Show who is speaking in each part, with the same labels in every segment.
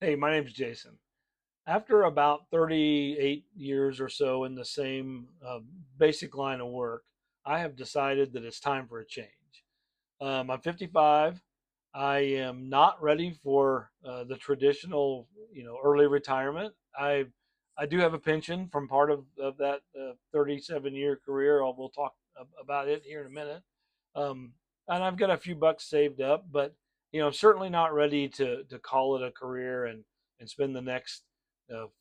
Speaker 1: Hey, my name's Jason. After about 38 years or so in the same basic line of work, I have decided that it's time for a change. I'm 55. I am not ready for the traditional, early retirement. I do have a pension from part of that 37-year career. We'll talk about it here in a minute. And I've got a few bucks saved up, but certainly not ready to call it a career and spend the next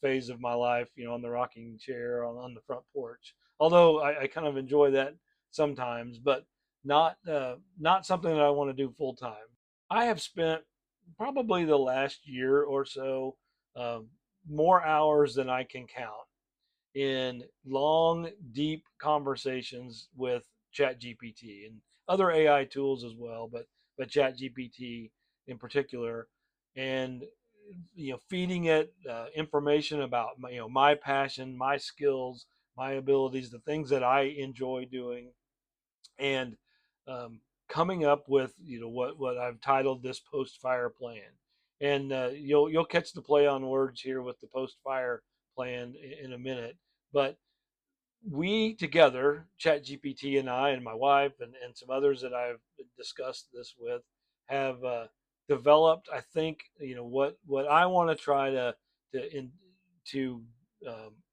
Speaker 1: phase of my life, on the rocking chair on the front porch. Although I kind of enjoy that sometimes, but not something that I want to do full time. I have spent probably the last year or so um, more hours than I can count in long, deep conversations with Chat GPT and other AI tools as well, but Chat GPT in particular, and feeding it information about my passion, my skills, my abilities, the things that I enjoy doing, and coming up with what I've titled this post fire plan. And you'll catch the play on words here with the post fire plan in a minute. But we together, ChatGPT and I and my wife and some others that I've discussed this with, have developed. I think what I want to try to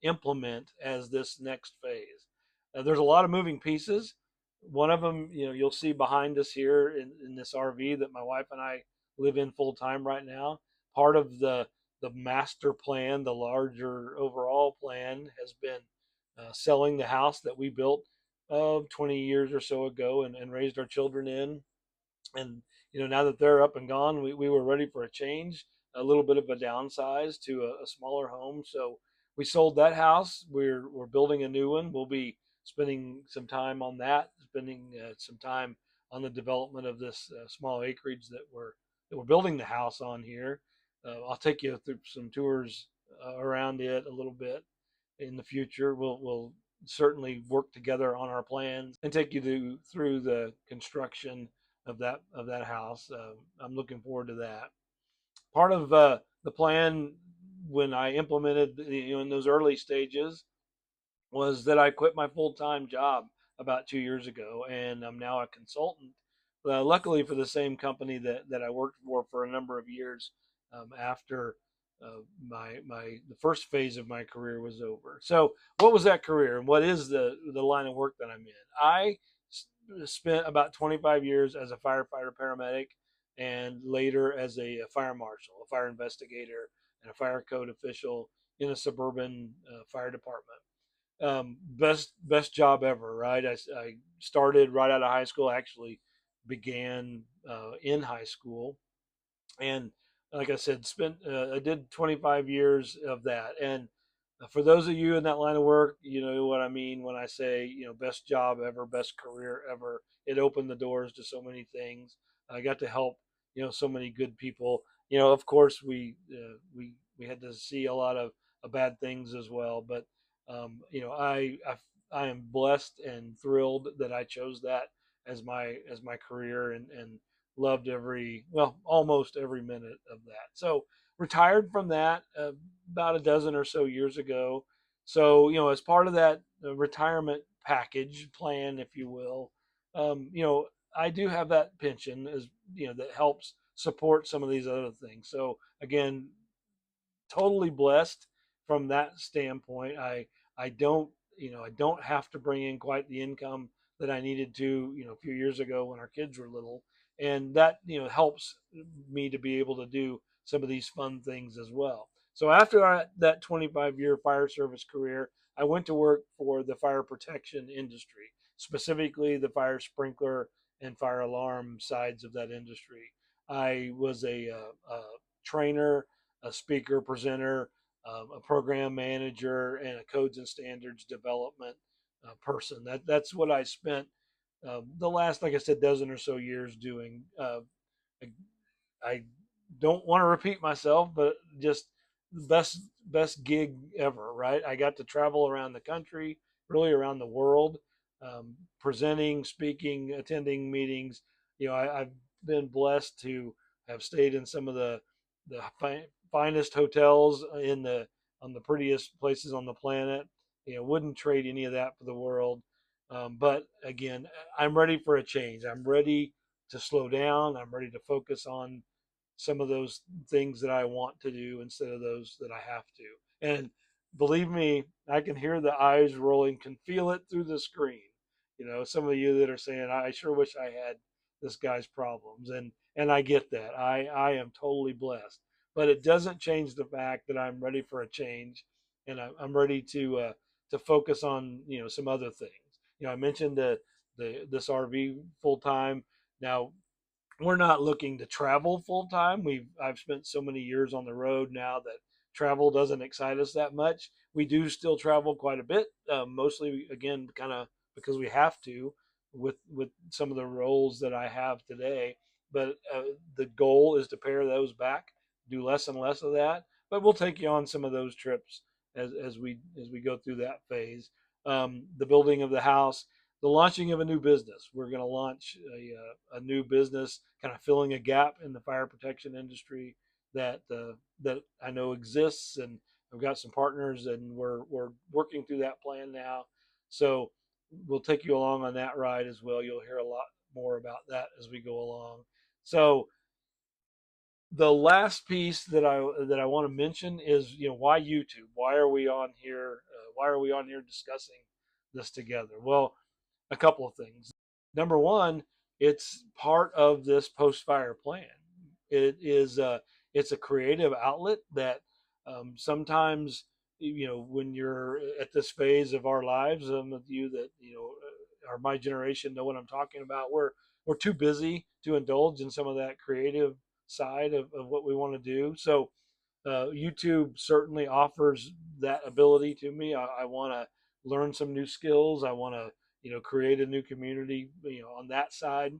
Speaker 1: implement as this next phase. There's a lot of moving pieces. One of them, you'll see behind us here in this RV that my wife and I live in full time right now. Part of the master plan, the larger overall plan, has been selling the house that we built 20 years or so ago and raised our children in. And now that they're up and gone, we were ready for a change, a little bit of a downsize to a smaller home. So we sold that house. We're building a new one. We'll be spending some time on that, spending some time on the development of this small acreage that we're building the house on here. I'll take you through some tours around it a little bit in the future. We'll certainly work together on our plans and take you through the construction of that house. I'm looking forward to that. Part of the plan when I implemented, in those early stages, was that I quit my full time job about 2 years ago, and I'm now a consultant. Luckily for the same company that I worked for a number of years after my the first phase of my career was over. So, what was that career, and what is the line of work that I'm in? I spent about 25 years as a firefighter paramedic, and later as a fire marshal, a fire investigator, and a fire code official in a suburban fire department. Best job ever, right? I started right out of high school. Actually, began in high school, and like I said, I did 25 years of that. And for those of you in that line of work, you know what I mean when I say best job ever, best career ever. It opened the doors to so many things. I got to help so many good people. Of course we had to see a lot of bad things as well, but I am blessed and thrilled that I chose that as my career, and loved almost every minute of that. So retired from that about a dozen or so years ago. So as part of that retirement package plan, if you will, I do have that pension as that helps support some of these other things. So again, totally blessed from that standpoint. I don't have to bring in quite the income that I needed to a few years ago when our kids were little, and that helps me to be able to do some of these fun things as well. So after that 25-year fire service career, I went to work for the fire protection industry, specifically the fire sprinkler and fire alarm sides of that industry. I was a trainer, a speaker, presenter, a program manager, and a codes and standards development person. That's what I spent the last, like I said, dozen or so years doing. I, I don't want to repeat myself, but just the best gig ever, right? I got to travel around the country, really around the world, presenting, speaking, attending meetings. I've been blessed to have stayed in some of the finest hotels in the on the prettiest places on the planet. Wouldn't trade any of that for the world. But again, I'm ready for a change. I'm ready to slow down. I'm ready to focus on some of those things that I want to do instead of those that I have to. And believe me, I can hear the eyes rolling, can feel it through the screen. Some of you that are saying, I sure wish I had this guy's problems. And I get that. I am totally blessed. But it doesn't change the fact that I'm ready for a change, and I'm ready to focus on some other things. I mentioned the this RV full time. Now we're not looking to travel full time. I've spent so many years on the road now that travel doesn't excite us that much. We do still travel quite a bit, mostly again kind of because we have to with some of the roles that I have today. But the goal is to pare those back, do less and less of that. But we'll take you on some of those trips as we go through that phase. The building of the house, the launching of a new business. We're going to launch a new business, kind of filling a gap in the fire protection industry that I know exists, and I've got some partners, and we're working through that plan now. So we'll take you along on that ride as well. You'll hear a lot more about that as we go along. So the last piece that I want to mention is why YouTube? Why are we on here? Why are we on here discussing this together? Well, a couple of things. Number one, it's part of this post-fire plan. It's a creative outlet that sometimes when you're at this phase of our lives, some of you that are my generation know what I'm talking about. We're too busy to indulge in some of that creative side of what we want to do. So YouTube certainly offers that ability to me. I want to learn some new skills. I want to create a new community on that side.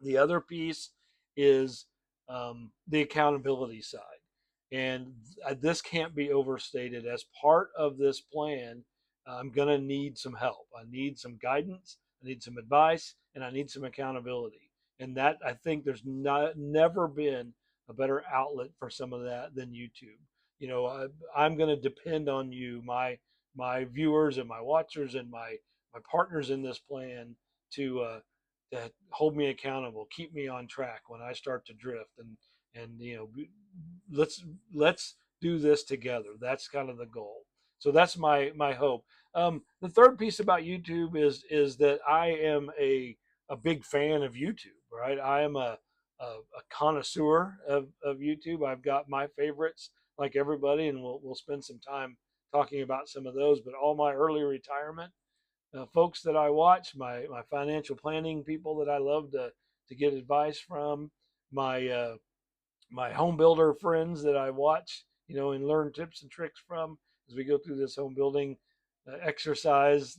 Speaker 1: The other piece is the accountability side. And this can't be overstated. As part of this plan, I'm going to need some help. I need some guidance, I need some advice, and I need some accountability. And that, I think there's never been a better outlet for some of that than YouTube. I'm going to depend on you, my viewers and my watchers and my partners in this plan to hold me accountable, keep me on track when I start to drift, and let's let's do this together. That's kind of the goal. So that's my hope. The third piece about YouTube is that I am a big fan of YouTube. Right, I am a connoisseur of YouTube. I've got my favorites like everybody, and we'll spend some time talking about some of those. But all my early retirement folks that I watch, my financial planning people that I love to get advice from, my my home builder friends that I watch, and learn tips and tricks from as we go through this home building exercise.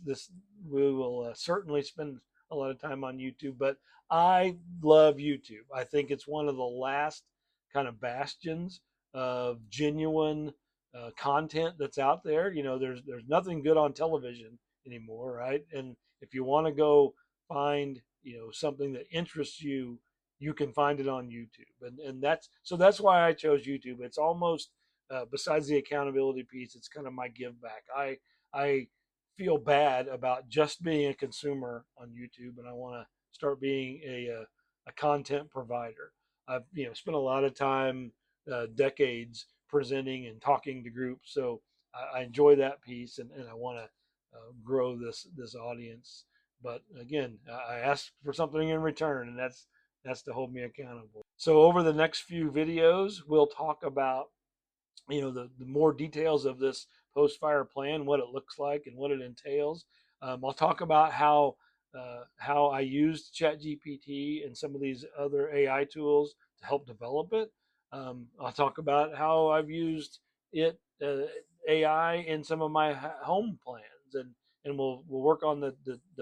Speaker 1: We will certainly spend a lot of time on YouTube, but I love YouTube. I think it's one of the last kind of bastions of genuine content that's out there. There's nothing good on television anymore, right? And if you want to go find something that interests you, you can find it on YouTube, and that's why I chose YouTube. It's almost besides the accountability piece, it's kind of my give back. I feel bad about just being a consumer on YouTube, and I want to start being a content provider. I've spent a lot of time, decades presenting and talking to groups, so I enjoy that piece, and I want to grow this audience. But again, I ask for something in return, and that's to hold me accountable. So over the next few videos, we'll talk about the more details of this post-fire plan, what it looks like, and what it entails. I'll talk about how I used Chat GPT and some of these other AI tools to help develop it. I'll talk about how I've used it AI in some of my home plans, and we'll work on the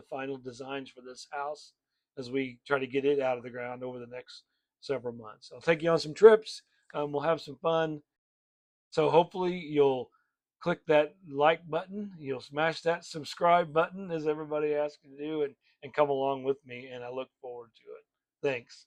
Speaker 1: final designs for this house as we try to get it out of the ground over the next several months. I'll take you on some trips. We'll have some fun. So hopefully you'll click that like button, you'll smash that subscribe button as everybody asks you to do, and come along with me, and I look forward to it. Thanks.